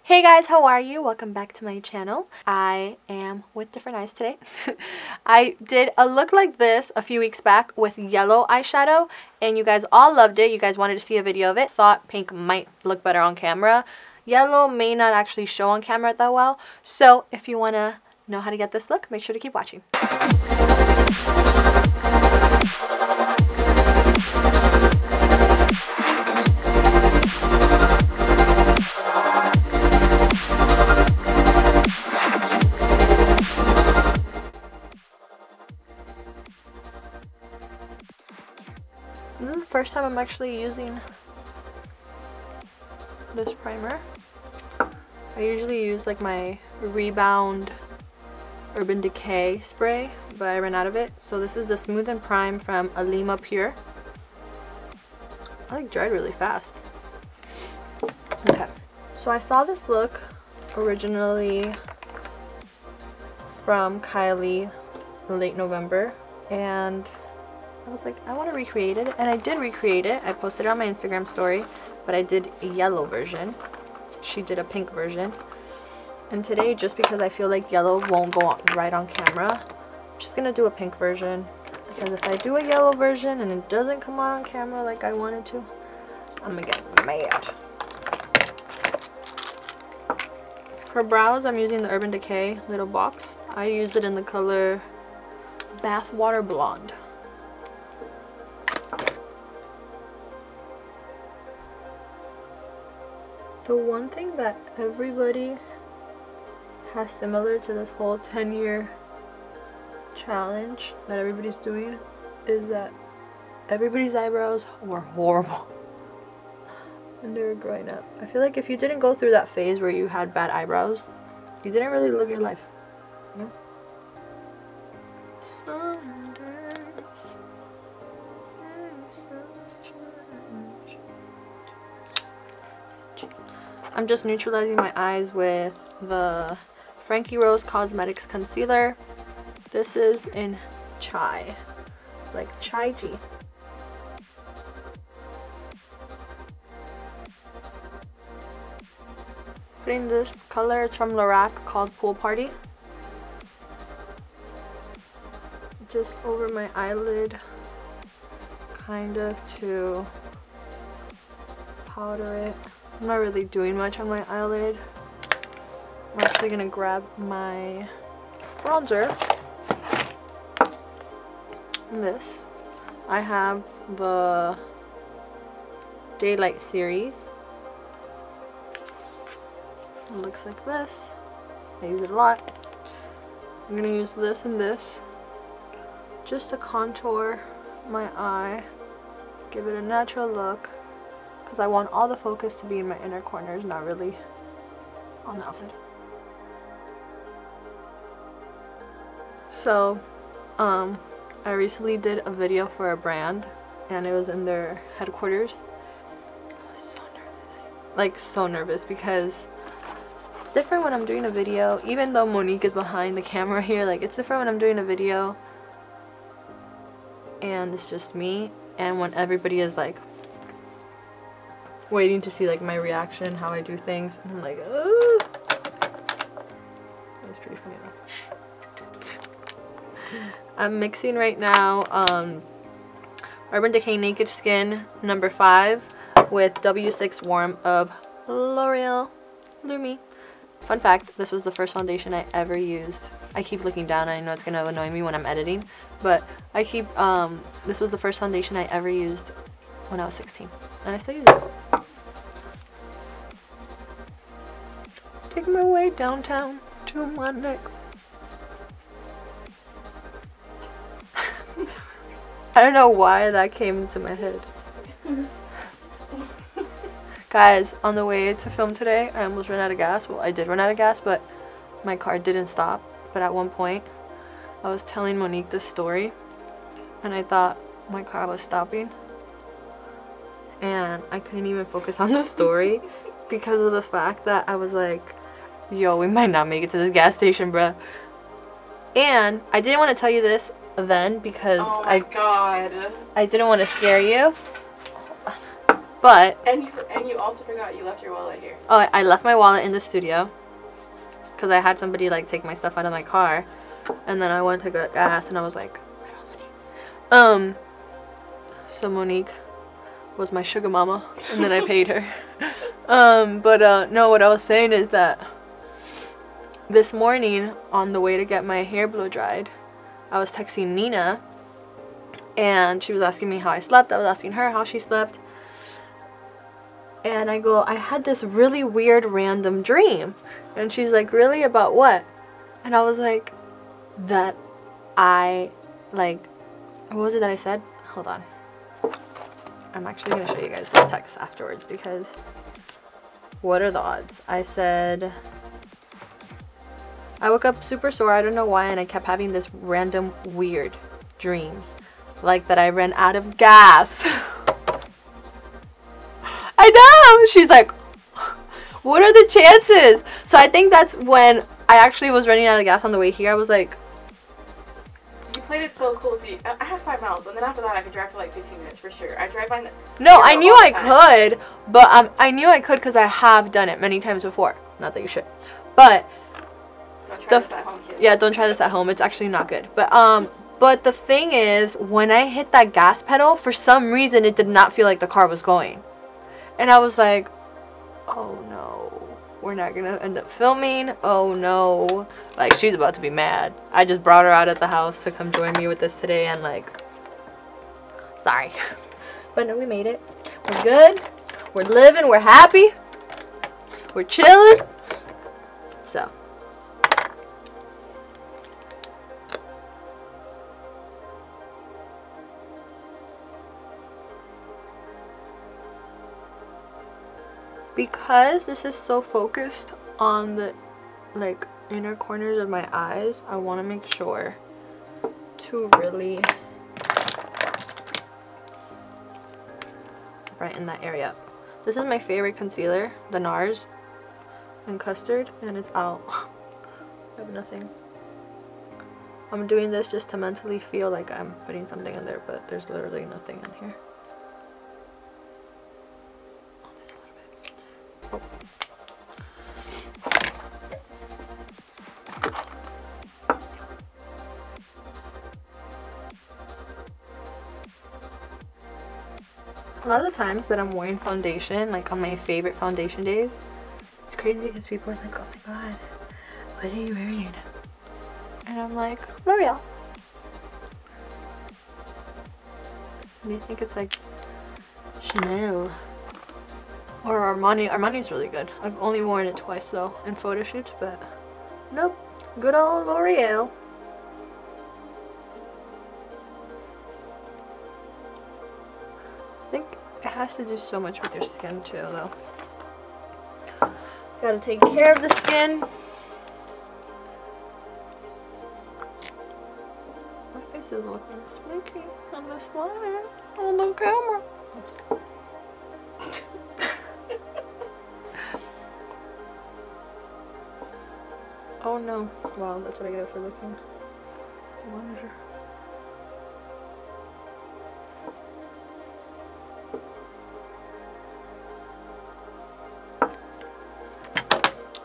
Hey guys, how are you? Welcome back to my channel. I am with different eyes today. I did a look like this a few weeks back with yellow eyeshadow and you guys all loved it. You guys wanted to see a video of it. Thought pink might look better on camera. Yellow may not actually show on camera that well. So if you want to know how to get this look, make sure to keep watching. This is the first time I'm actually using this primer. I usually use like my Rebound Urban Decay spray, but I ran out of it. So this is the Smooth and Prime from Alima Pure. I like dried really fast. Okay, so I saw this look originally from Kylie in late November, and I was like, I want to recreate it, and I did recreate it. I posted it on my Instagram story, but I did a yellow version. She did a pink version. And today, just because I feel like yellow won't go right on camera, I'm just going to do a pink version. Because if I do a yellow version and it doesn't come out on camera like I wanted to, I'm going to get mad. For brows, I'm using the Urban Decay little box. I used it in the color Bathwater Blonde. The one thing that everybody has similar to this whole 10-year challenge that everybody's doing is that everybody's eyebrows were horrible when they were growing up. I feel like if you didn't go through that phase where you had bad eyebrows, you didn't really live your life. You know? I'm just neutralizing my eyes with the Frankie Rose Cosmetics Concealer. This is in Chai, like chai tea. Putting this color, it's from Lorac, called Pool Party. Just over my eyelid, kind of to powder it. I'm not really doing much on my eyelid. I'm actually gonna grab my bronzer. This. I have the Daylight series. It looks like this. I use it a lot. I'm gonna use this and this just to contour my eye, give it a natural look. Because I want all the focus to be in my inner corners, not really on the outside. So, I recently did a video for a brand, and it was in their headquarters. I was so nervous. Like, so nervous, because it's different when I'm doing a video, even though Monique is behind the camera here, like, it's different when I'm doing a video, and it's just me, and when everybody is, like, waiting to see like my reaction, how I do things. And I'm like, oh. That's pretty funny though. I'm mixing right now Urban Decay Naked Skin number 5 with W6 Warm of L'Oreal Lumi. Fun fact, this was the first foundation I ever used. I keep looking down, and I know it's gonna annoy me when I'm editing, but I keep this was the first foundation I ever used when I was 16, and I still use it. Take my way downtown to my neck. I don't know why that came into my head. Guys, on the way to film today, I almost ran out of gas. Well, I did run out of gas, but my car didn't stop. But at one point, I was telling Monique this story, and I thought my car was stopping. And I couldn't even focus on the story because of the fact that I was like, yo, we might not make it to this gas station, bruh. And I didn't want to tell you this then because oh my God. I didn't want to scare you. But and you also forgot you left your wallet here. oh, I left my wallet in the studio because I had somebody like take my stuff out of my car, and then I went to get gas and I was like, I don't have money. So Monique was my sugar mama, and then I paid her. No, what I was saying is that this morning on the way to get my hair blow dried, I was texting Nina, and she was asking me how I slept. I was asking her how she slept. And I go, I had this really weird random dream. And she's like, really? About what? And I was like, that I, like, what was it that I said? Hold on. I'm actually going to show you guys this text afterwards because what are the odds? I said, I woke up super sore, I don't know why, and I kept having this random weird dreams. Like that I ran out of gas. I know! She's like, what are the chances? So I think that's when I actually was running out of gas on the way here. I was like, you played it so cool. I have 5 miles, and then after that I could drive for like 15 minutes for sure. I drive by. No, I knew I could, but I knew I could because I have done it many times before. Not that you should, but don't try this at home, kids. Yeah, don't try this at home. It's actually not good. But the thing is, when I hit that gas pedal, for some reason it did not feel like the car was going. And I was like, oh no, we're not gonna end up filming. Oh no. Like, she's about to be mad. I just brought her out at the house to come join me with this today, and like, sorry. But no, we made it. We're good. We're living. We're happy. We're chilling. So. Because this is so focused on the like inner corners of my eyes, I want to make sure to really brighten that area up. This is my favorite concealer, the NARS in custard, and it's out. I have nothing. I'm doing this just to mentally feel like I'm putting something in there, but there's literally nothing in here. A lot of the times that I'm wearing foundation, like on my favorite foundation days, it's crazy because people are like, oh my god, what are you wearing? And I'm like, L'Oreal. Do you think it's like Chanel or Armani? Armani's really good. I've only worn it twice though in photo shoots, but nope, good old L'Oreal. I think it has to do so much with your skin too though. Gotta take care of the skin. My face is looking sneaky on the slide on the camera. Oh no. Wow, that's what I get for looking. Monitor.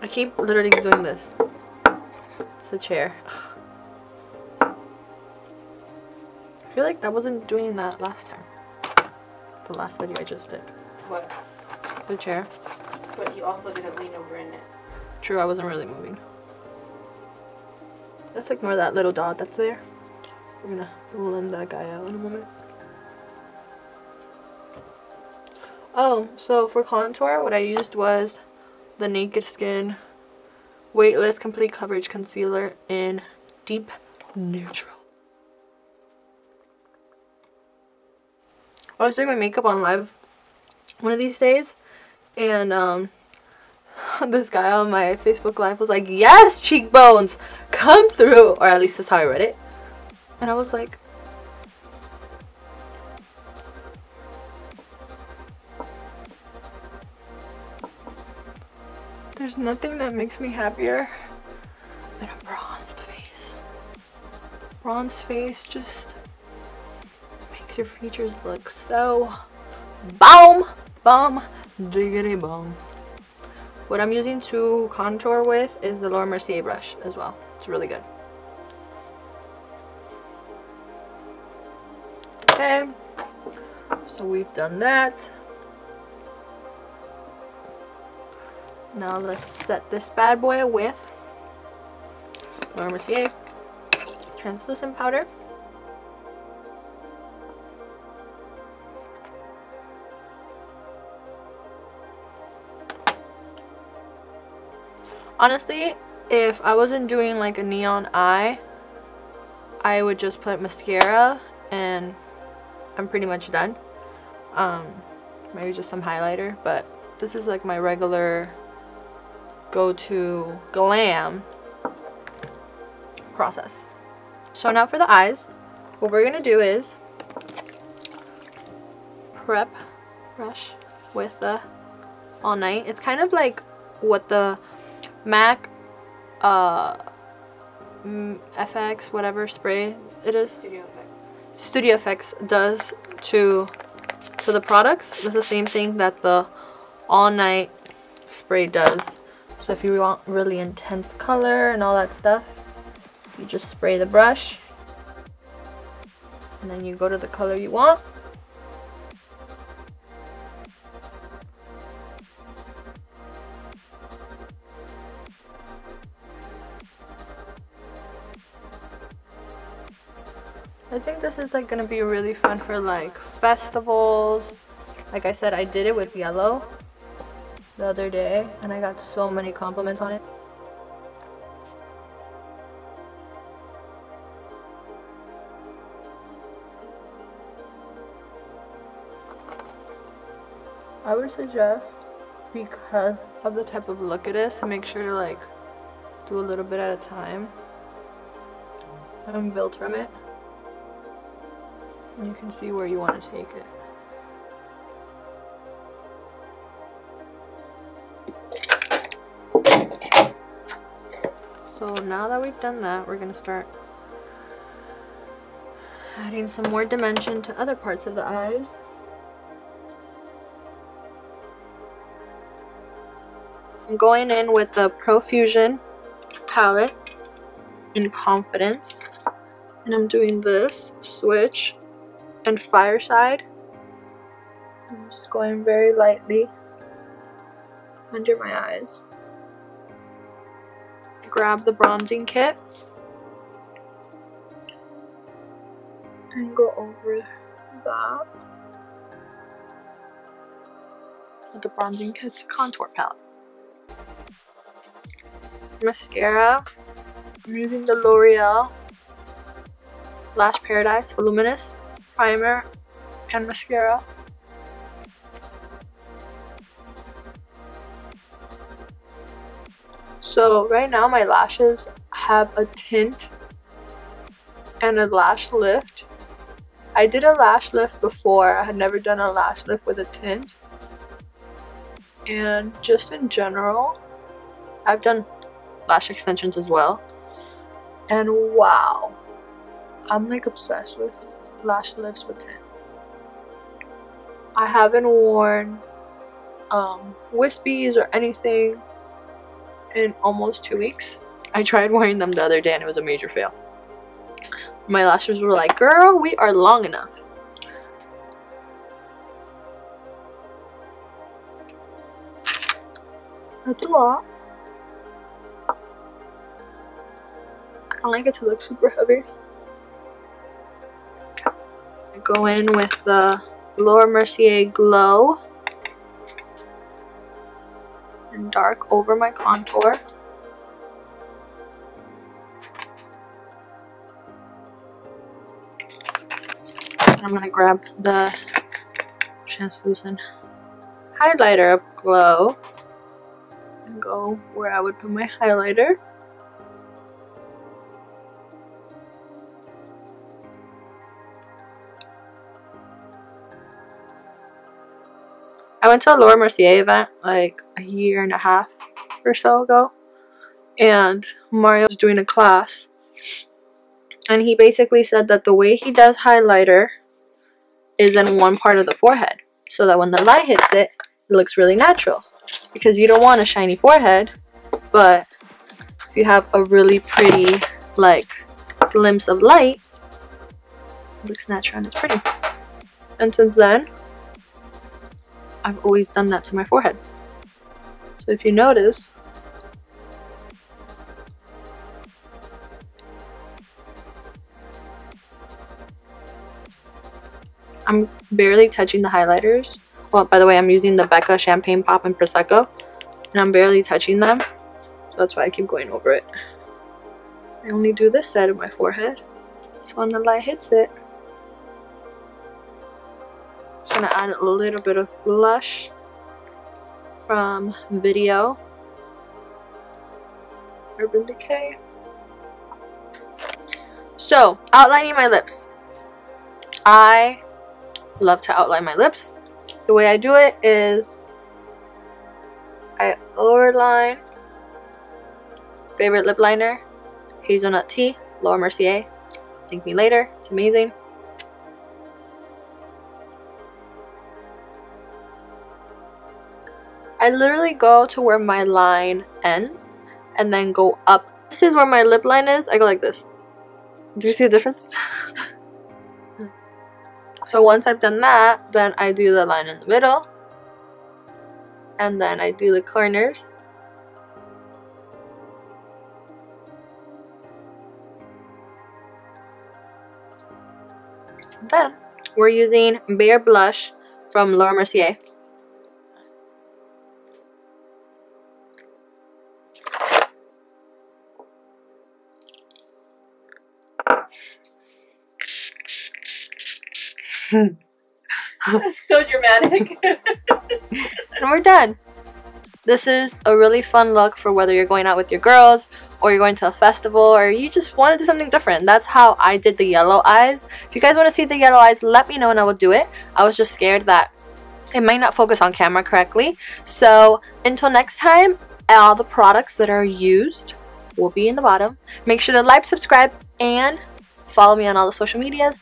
I keep literally doing this. It's a chair. I feel like I wasn't doing that last time. The last video I just did. What? The chair. But you also didn't lean over in it. True, I wasn't really moving. Let's ignore that little dot that's there. We're gonna blend that guy out in a moment. Oh, so for contour, what I used was the Naked Skin Weightless Complete Coverage Concealer in Deep Neutral. I was doing my makeup on live one of these days, and this guy on my Facebook live was like, yes, cheekbones, come through, or at least that's how I read it. And I was like, there's nothing that makes me happier than a bronzed face. Bronzed face just makes your features look so bomb. Bum diggity bum. What I'm using to contour with is the Laura Mercier brush as well. It's really good. Okay, so we've done that. Now let's set this bad boy with Laura Mercier translucent powder. Honestly, if I wasn't doing like a neon eye, I would just put mascara and I'm pretty much done. Maybe just some highlighter, but this is like my regular go-to glam process. So now for the eyes, what we're gonna do is prep brush with the All Night. It's kind of like what the MAC FX whatever spray it is, Studio Effects does to the products. It's the same thing that the All Night spray does. So if you want really intense color and all that stuff, you just spray the brush and then you go to the color you want. I think this is like gonna be really fun for like festivals. Like I said, I did it with yellow the other day and I got so many compliments on it. I would suggest, because of the type of look it is, to make sure to like do a little bit at a time and build from it. And you can see where you want to take it. So now that we've done that, we're going to start adding some more dimension to other parts of the eyes. I'm going in with the Profusion palette in Confidence. And I'm doing this switch and Fireside. I'm just going very lightly under my eyes. Grab the bronzing kit and go over that with the bronzing kit's contour palette. Mascara, I'm using the L'Oreal Lash Paradise Voluminous Primer and Mascara. So right now my lashes have a tint and a lash lift. I did a lash lift before. I had never done a lash lift with a tint. And just in general, I've done lash extensions as well. And wow, I'm like obsessed with lash lifts with tint. I haven't worn wispies or anything in almost 2 weeks. I tried wearing them the other day and it was a major fail. My lashes were like, girl, we are long enough. That's a lot. I don't like it to look super heavy. I go in with the Laura Mercier Glow and dark over my contour. And I'm gonna grab the translucent highlighter of Glow and go where I would put my highlighter. I went to a Laura Mercier event like a year and a half or so ago, and Mario was doing a class, and he basically said that the way he does highlighter is in one part of the forehead. so that when the light hits it, it looks really natural. Because you don't want a shiny forehead, but if you have a really pretty like glimpse of light, it looks natural and it's pretty. And since then, I've always done that to my forehead. So if you notice, I'm barely touching the highlighters. Well, by the way, I'm using the Becca Champagne Pop and Prosecco, and I'm barely touching them, so that's why I keep going over it. I only do this side of my forehead, so when the light hits it, just gonna add a little bit of blush from Video Urban Decay. So, outlining my lips. I love to outline my lips. The way I do it is I overline, favorite lip liner, Hazelnut Tea, Laura Mercier. Thank me later. It's amazing. I literally go to where my line ends and then go up. This is where my lip line is. I go like this. Do you see the difference? So once I've done that, then I do the line in the middle, and then I do the corners. Then we're using Bare Blush from Laura Mercier. So dramatic. And we're done. This is a really fun look for whether you're going out with your girls, or you're going to a festival, or you just want to do something different. That's how I did the yellow eyes. If you guys want to see the yellow eyes, let me know and I will do it. I was just scared that it might not focus on camera correctly. So until next time, all the products that are used will be in the bottom. Make sure to like, subscribe, and follow me on all the social medias.